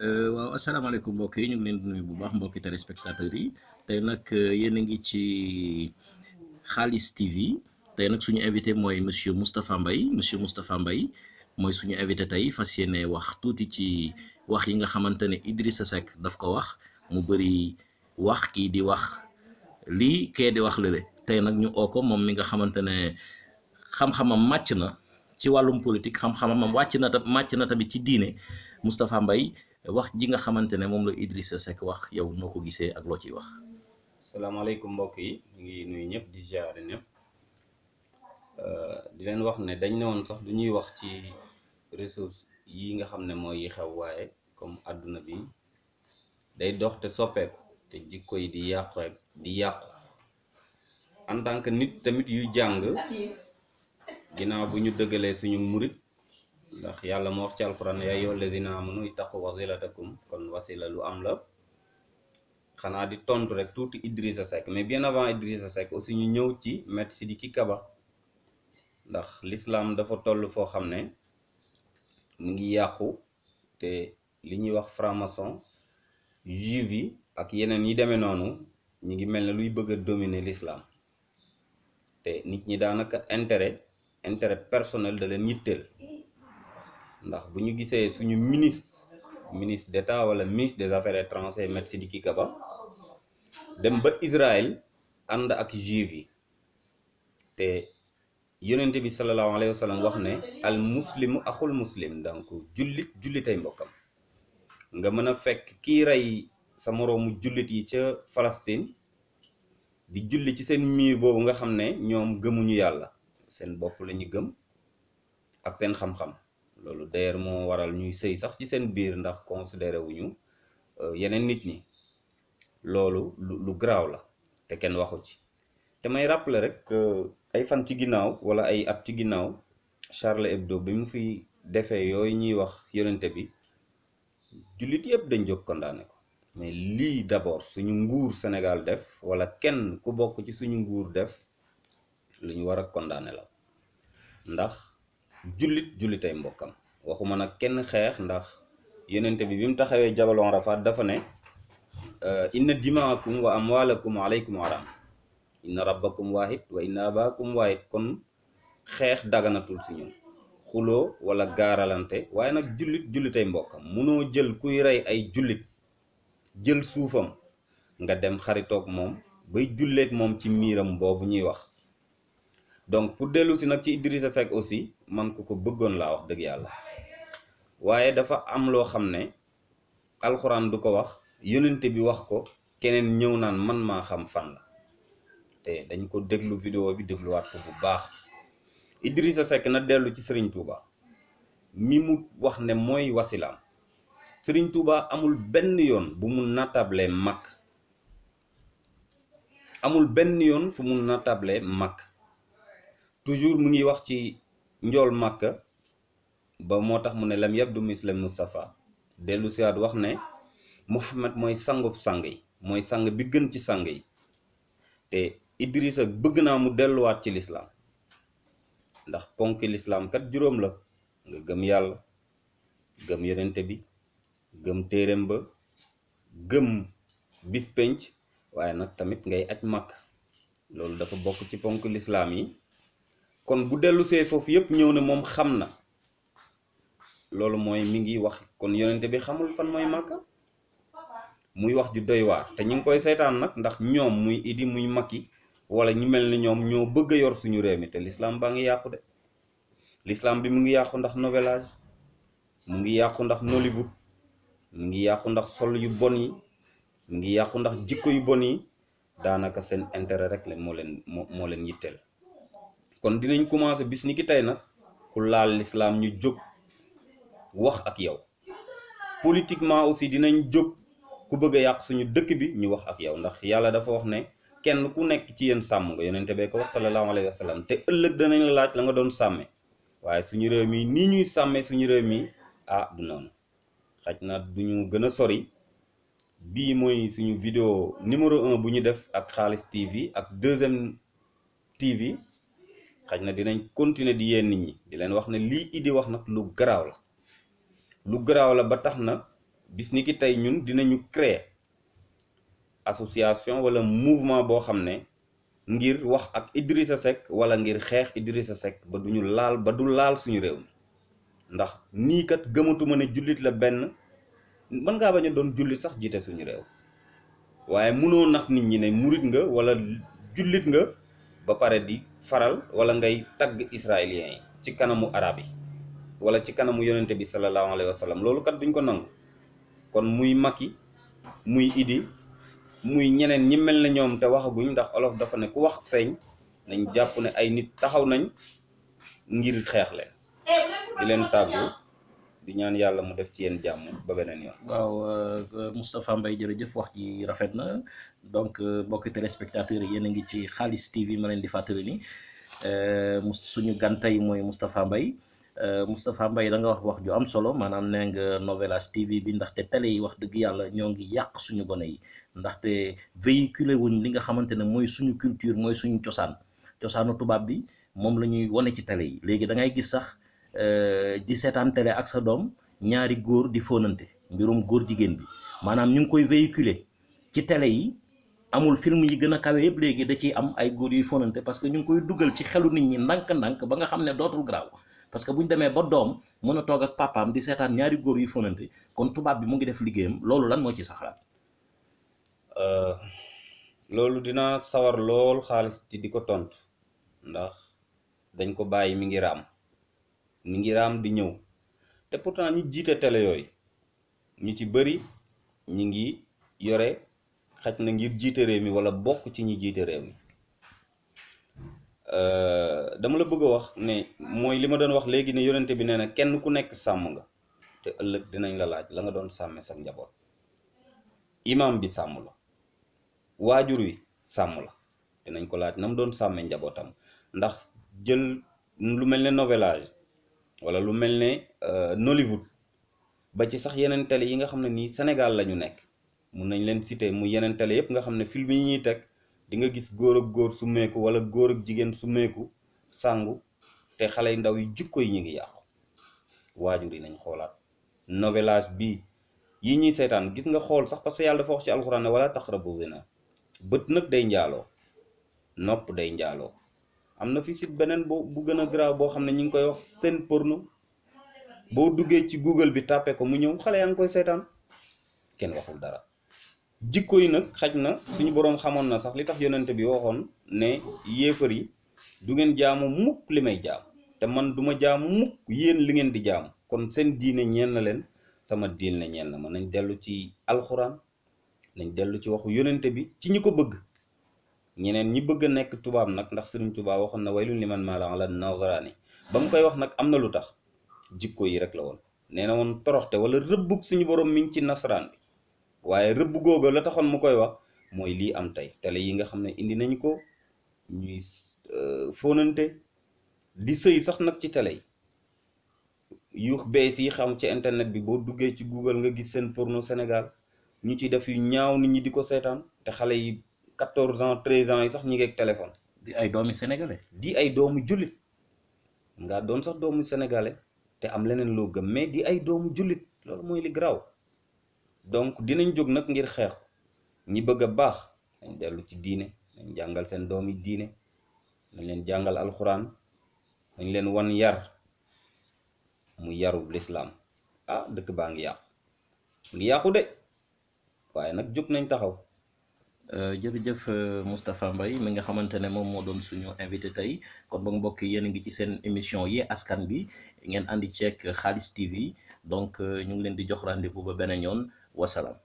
waaw asalaamaaleykum mbokk yi ñu ngi leen di nuyu bu baax mbokki téléspectateurs yi tey nag yéen a ngi ci Khalis TV tey nag suñu invité mooy monsieur Moustapha Mbaye mooy suñu invité tey fas yéene wax tuuti ci wax yi nga xamante ne Idrissa Seck daf ko wax mu bëri wax kii di wax lii kee di wax lële tey nag ñu oo ko moom mi nga xamante ne xam-xamam màcc na ci wàllum politique xam-xamam màcc na tamit ci diine Moustapha Mbaye wax ji nga xamante ne moom la Idrissa Seck wax yow noo ko gisee ak loo ciy wax. salaamaaleykum mbokk yi ñu ngi nuyu ñëpp di ziare ñëpp di leen wax ne dañ ne woon sax du ñuy wax ci ressources yi nga xam ne mooy yi xew waaye comme àdduna bi day dox te soppeeku te jikko yi di yàqu en tant que nit tamit yu jàng ginnaaw bu ñu dëggalee suñu murit ndax yàlla moo wax ci alquran yaa ayyuhal lazina amanu ittaqu wasilatakum kon wasila lu am la xanaa di tontu rek tuuti Idrissa Seck mais bien avant Idrissa Seck aussi ñu ñëw ci Maître Sidiki Kaba ndax l'islam dafa toll foo xam ne mu ngi yàqu te li ñuy wax franc-maçon juif yi ak yeneen yi demee noonu ñu ngi mel ne luy bëgg a dominer l'islam te nit ñi daanaka intérêt personnel da leen yitteel ndax bu ñu gisee suñu ministre d'État wala ministre des affaires étrangères Maître Sidiki Kaba dem ba Israël ànd ak juif yi te yonente bi sallallahu alayhi wa sallam wax ne al muslimu axul muslim donc jullitay mbokkam nga mën a fekk kii rey sa moroomu jullit yi ca Palestine di julli ci seen miir boobu nga xam ne ñoom gëmuñu yàlla seen bopp la ñu gëm ak seen xam-xam loolu d'ailleurs moo waral ñuy sëy sax ci seen biir ndax considéré wuñu yeneen nit ñi loolu lu garaaw la te kenn waxu ci te may rappeler rek ay fan ci ginnaaw wala ay at ci ginnaaw Charlie Hebdo bi mu fi defee yooyu ñuy wax yonente bi jullit yëpp dañ jóg condamné ko mais lii d'abord suñu nguur Sénégal def wala kenn ku bokk ci suñu nguur def lu ñu war a condamné la ndax jullitay mbokkam waxuma nag kenn xeex ndax yonente bi mu taxawee Jabal Arafat dafa ne inna dimaakum wa amwalakum alaykum haram inna rabbakum wahid wa inna abakum wahid kon xeex daganatul si ñun xuloo wala gaaralante waaye nag jullitay mbokkam munoo jël kuy rey ay jullit jël suufam nga dem xaritoog moom bay julleeg moom ci miiram boobu ñuy wax donc pour dellu si nag ci Idrissa Seck aussi man ko bëggoon laa wax dëgg yàlla waaye dafa am loo xam ne alxuraan du ko wax yonente bi wax ko keneen ñëw naan man maa xam fan la te dañ ko déglu vidéo bi dégluwaat ko bu baax Idrissa Seck na dellu ci Serigne Touba mi mu wax ne mooy wasilaam Serigne Touba amul benn yoon bu mu natable mag amul benn yoon fu mu natable mag toujours mu ngi wax ci njool Makka ba moo tax mu ne lam yabdu mislam Mustafa dellu siwaat wax ne Muhammad mooy sangub sang yi mooy sang bi gën ci sang yi te Idrissa bëgg naa mu delluwaat ci lislaam ndax ponk lislaam kat juróom la nga gëm yàlla gëm yonente bi gëm téereem ba gëm bis penc waaye nag tamit ngay aj Makka loolu dafa bokk ci ponk lislaam yi kon bu dellu see foofu yépp ñëw ne moom xam na loolu mooy mi ngi wax kon yonente bi xamul fan mooy Makka muy wax ju doy waar te ñu ngi koy seetaan nag ndax ñoom muy Idi muy Macky wala ñu mel ni ñoom ñoo bëgg a yor suñu réew mi te l'islam baa ngi yàqu de l'islam bi mu ngi yàqu ndax novellage mu ngi yàqu ndax Nollywood mu ngi yàqu ndax sol yu bon yi mu ngi yàqu ndax jikko yu bon yi daanaka seen intérêt rek leen moo leen yitteel kon dinañ commencé bis ni ki tey nag ku laal l'islam ñu jóg wax ak yow politiquement aussi dinañ jóg ku bëgg a yàq suñu dëkk bi ñu wax ak yow ndax yàlla dafa wax ne kenn ku nekk ci yéen sàmm nga yonente bee ko wax sallallahu alayhi wa sallam te ëllëg danañ la laaj la nga doon sàmme waaye suñu réew mi nii ñuy sàmmee suñu réew mi du noonu xaj na duñu gën a sori bii mooy suñu vidéo numéro 1 bu ñu def ak Khalis TV ak deuxième TV xaj na dinañ continuer di yee nit ñi di leen wax ne lii Idi wax nag lu garaaw la ba tax na bis ni ki tey ñun dinañu créer association wala mouvement boo xam ne ngir wax ak Idrissa Seck wala ngir xeex Idrissa Seck ba duñu laal ba du laal suñu réew mi ndax nii kat gëmatuma ne jullit la benn mën ngaa bañ a doon jullit sax jiite suñu réew waaye mënoo nax nit ñi ne murit nga wala jullit nga ba pare di faral wala ngay tagg israéliens yi ci kanamu arab yi wala ci kanamu yonente bi sallallahu alayhi wa sallam loolu kat duñ ko nangu kon muy Macky muy Idi muy ñeneen ñi mel ne ñoom te waxaguñ ndax olof dafa ne ku wax feeñ nañ jàpp ne ay nit taxaw nañ ngir xeex leen di leen tàggu di ñaan yàlla mu def ci yéen jàmm ba beneen yoon. waaw Moustapha Mbaye jërëjëf wax ji rafet na donc mbokki téléspectateurs yi yéen a ngi ci Khalis TV ma leen di fàttali ni suñu gan tey mooy Moustapha Mbaye Moustapha Mbaye da nga wax ju am solo maanaam nee nga Novelas TV bi ndaxte télé yi wax dëgg yàlla ñoo ngi yàq suñu gone yi ndaxte véhiculé wuñ li nga xamante ne mooy suñu culture mooy suñu cosaanu tubaab bi moom la ñuy wane ci télé yi léegi da ngay gis sax di seetaan télé ak sa doom ñaari góor di fóonante mbirum góor jigéen bi maanaam ñu ngi koy véhiculer ci télé yi amul film yi gën a kawe yëpp léegi da ciy am ay góor yuy fóonante parce que ñu ngi koy dugal ci xelu nit ñi ndànk-ndànk ba nga xam ne dootul garaaw parce que bu ñu demee ba doom mën a toog ak papaam di seetaan ñaari góor yuy fóonante kon tubaab bi mu ngi def liggéeyam loolu lan moo ci sa xalaat. loolu dina sawar lool Xaalis ci di ko tontu ndax dañ ko bàyyi mi ngi raam di ñëw te pourtant ñi jiite télé yooyu ñu ci bëri ñi ngi yore xaj na ngir jiite réew mi wala bokk ci ñi jiite réew mi dama la bëgg a wax ne mooy li ma doon wax léegi ne yonente bi nee na kenn ku nekk sàmm nga te ëllëg dinañ la laaj la nga doon sàmme sa njaboot imam bi sàmm la waajur wi sàmm la dinañ ko laaj na mu doon sàmme njabootam ndax jël lu mel ne novellage wala lu mel ne Nollywood ba ci sax yeneen télé yi nga xam ne nii Sénégal la ñu nekk mun nañ leen citer mu yeneen télé yëpp nga xam ne film yi ñuy teg di nga gis góor ak góor summeeku wala góor ak jigéen summeeku sangu te xale yu ndaw yi jikko yi ñu ngi yàqu waajur yi nañ xoolaat novellage bi yi ñuy seetaan gis nga xool sax parce que yàlla dafa wax ci alxuraan ne wala taqrabu zina bët nag day njaaloo nopp day njaaloo am na fi site beneen bu gën a grave boo xam ne ñu ngi koy wax seen porno boo duggee ci Google bi tàppe ko mu ñëw xale yaa ngi koy seetaan kenn waxul dara jikko yi nag xaj na suñu boroom xamoon na sax li tax yonente bi waxoon ne yéefar yi du ngeen jaamu mukk li may jaam te man duma jaamu mukk yéen li ngeen di jaamu kon seen diine ñeen na leen sama diine ñeen na ma nañ dellu ci alxuraan nañ dellu ci waxu yonente bi ci ñi ko bëgg ñeneen ñi bëgg a nekk tubaab nag ndax Sëriñ Tuubaa waxoon na waylun liman maala ala nazaraani ba mu koy wax nag am na lu tax jikko yi rek la woon nee na woon toroxte wala rëbbug suñu borom mi ngi ci nasaraan bi waaye rëbb googu la taxoon mu koy wax mooy lii am tey télé yi nga xam ne indi nañ ko ñuy fóonante di sëy sax nag ci télé yi yu bees yi xam ci internet bi boo duggee ci Google nga gis seen porno Sénégal ñu ci def yu ñaaw nit ñi di ko seetaan te xale yi 14 ans 13 ans yi sax ñi ngi ak téléphone. di ay doomi sénégalais. di ay doomu jullit nga doon sax doomu sénégalais te am leneen loo gëm mais di ay doomu jullit loolu mooy li garaaw donc dinañ jóg nag ngir xeex ñi bëgg a baax nañ dellu ci diine nañ jàngal seen doomi diine nañ leen jàngal alxuraan nañ leen wan yar mu yarub lislaam dëkk baa ngi yàqu de waaye nag jóg nañ taxaw. jërëjëf Moustapha Mbaye mi nga xamante ne moom moo doon suñu invité tey kon ba mbokk yéen a ngi ci seen émission Yee Askan Bi ngeen àndi ceek Khalis TV donc ñu ngi leen di jox rendez-vous ba beneen yoon wasalaam.